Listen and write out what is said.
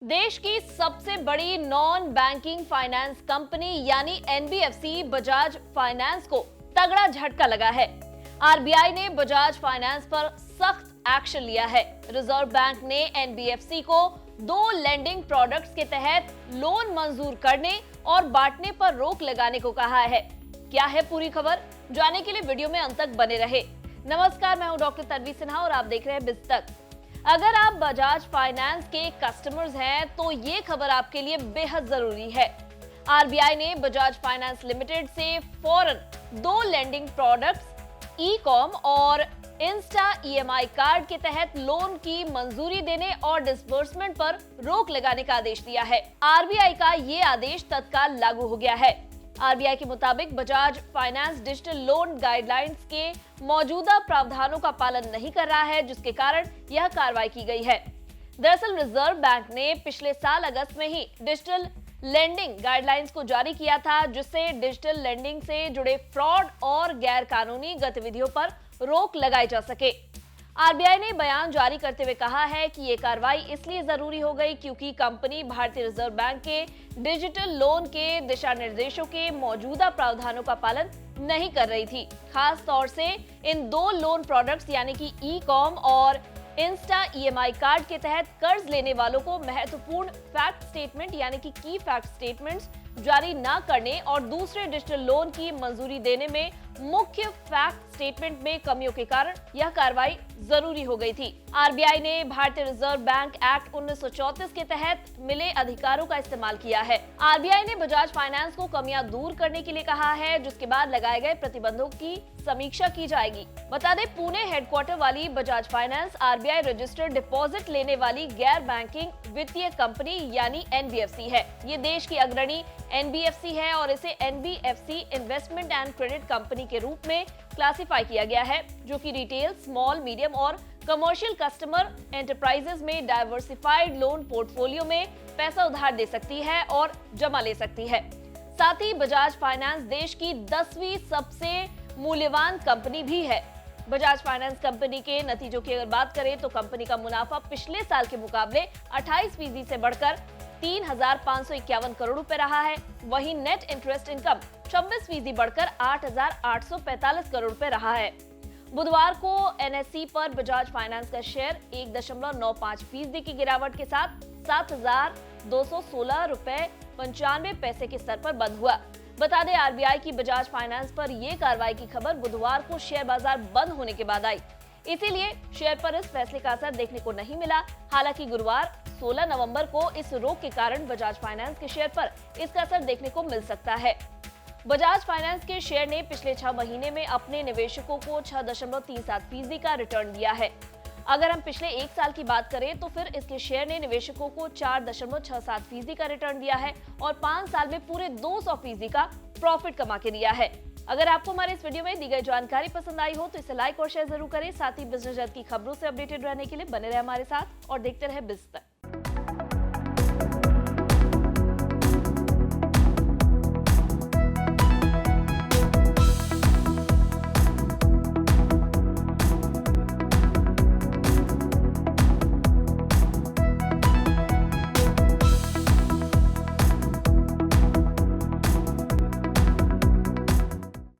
देश की सबसे बड़ी नॉन बैंकिंग फाइनेंस कंपनी यानी एनबीएफसी बजाज फाइनेंस को तगड़ा झटका लगा है। आरबीआई ने बजाज फाइनेंस पर सख्त एक्शन लिया है। रिजर्व बैंक ने एनबीएफसी को 2 लेंडिंग प्रोडक्ट्स के तहत लोन मंजूर करने और बांटने पर रोक लगाने को कहा है। क्या है पूरी खबर, जानने के लिए वीडियो में अंत तक बने रहे। नमस्कार, मैं हूं डॉक्टर तन्वी सिन्हा और आप देख रहे हैं बिज तक। अगर आप बजाज फाइनेंस के कस्टमर्स हैं तो ये खबर आपके लिए बेहद जरूरी है। आरबीआई ने बजाज फाइनेंस लिमिटेड से फौरन 2 लेंडिंग प्रोडक्ट्स ई कॉम और इंस्टा ईएमआई कार्ड के तहत लोन की मंजूरी देने और डिसबर्समेंट पर रोक लगाने का आदेश दिया है। आरबीआई का ये आदेश तत्काल लागू हो गया है। आरबीआई के मुताबिक Bajaj finance digital loan guidelines के मौजूदा प्रावधानों का पालन नहीं कर रहा है, जिसके कारण यह कार्रवाई की गई है। दरअसल रिजर्व बैंक ने पिछले साल अगस्त में ही डिजिटल लेंडिंग गाइडलाइंस को जारी किया था, जिससे डिजिटल लेंडिंग से जुड़े फ्रॉड और गैर कानूनी गतिविधियों पर रोक लगाई जा सके। आरबीआई ने बयान जारी करते हुए कहा है कि ये कार्रवाई इसलिए जरूरी हो गई क्योंकि कंपनी भारतीय रिजर्व बैंक के डिजिटल लोन के दिशा निर्देशों के मौजूदा प्रावधानों का पालन नहीं कर रही थी। खास तौर से इन 2 लोन प्रोडक्ट्स यानी कि ई कॉम और इंस्टा ईएमआई कार्ड के तहत कर्ज लेने वालों को महत्वपूर्ण फैक्ट स्टेटमेंट यानी कि की फैक्ट स्टेटमेंट्स जारी न करने और दूसरे डिजिटल लोन की मंजूरी देने में मुख्य फैक्ट स्टेटमेंट में कमियों के कारण यह कार्रवाई जरूरी हो गई थी। आरबीआई ने भारतीय रिजर्व बैंक एक्ट 1934 के तहत मिले अधिकारों का इस्तेमाल किया है। आरबीआई ने बजाज फाइनेंस को कमियां दूर करने के लिए कहा है, जिसके बाद लगाए गए प्रतिबंधों की समीक्षा की जाएगी। बता दें, पुणे हेडक्वार्टर वाली Bajaj finance RBI registered deposit लेने वाली गैर बैंकिंग वित्तीय कंपनी यानी एनबीएफसी है। ये देश की अग्रणी एनबीएफसी है और इसे NBFC investment and credit company के रूप में क्लासिफाई किया गया है, जो कि रिटेल, स्मॉल, मीडियम और कमर्शियल कस्टमर एंटरप्राइजेस में डाइवर्सिफाइड लोन पोर्टफोलियो में पैसा उधार दे सकती है और जमा ले सकती है। साथ ही बजाज फाइनेंस देश की 10वीं सबसे मूल्यवान कंपनी भी है। बजाज फाइनेंस कंपनी के नतीजों की अगर बात करें तो कंपनी का मुनाफा पिछले साल के मुकाबले 28% से बढ़कर 3,551 करोड़ रुपए रहा है। वहीं नेट इंटरेस्ट इनकम 26% बढ़कर 8,845 करोड़ रुपए रहा है। बुधवार को एनएसई पर बजाज फाइनेंस का शेयर 1.95% की गिरावट के साथ 7,216 रुपए 95 पैसे के स्तर पर बंद हुआ। बता दें, आरबीआई की बजाज फाइनेंस पर यह कार्रवाई की खबर बुधवार को शेयर बाजार बंद होने के बाद आई, इसीलिए शेयर पर इस फैसले का असर देखने को नहीं मिला। हालांकि गुरुवार 16 नवंबर को इस रोक के कारण बजाज फाइनेंस के शेयर पर इसका असर देखने को मिल सकता है। बजाज फाइनेंस के शेयर ने पिछले 6 महीने में अपने निवेशकों को 6.37% का रिटर्न दिया है। अगर हम पिछले 1 साल की बात करें तो फिर इसके शेयर ने निवेशकों को 4.67% का रिटर्न दिया है और 5 साल में पूरे 200% का प्रॉफिट कमा के दिया है। अगर आपको हमारे इस वीडियो में दी गई जानकारी पसंद आई हो तो इसे लाइक और शेयर जरूर करें। साथ ही बिजनेस जगत की खबरों से अपडेटेड रहने के लिए बने रहे हमारे साथ और देखते रहे बिज तक।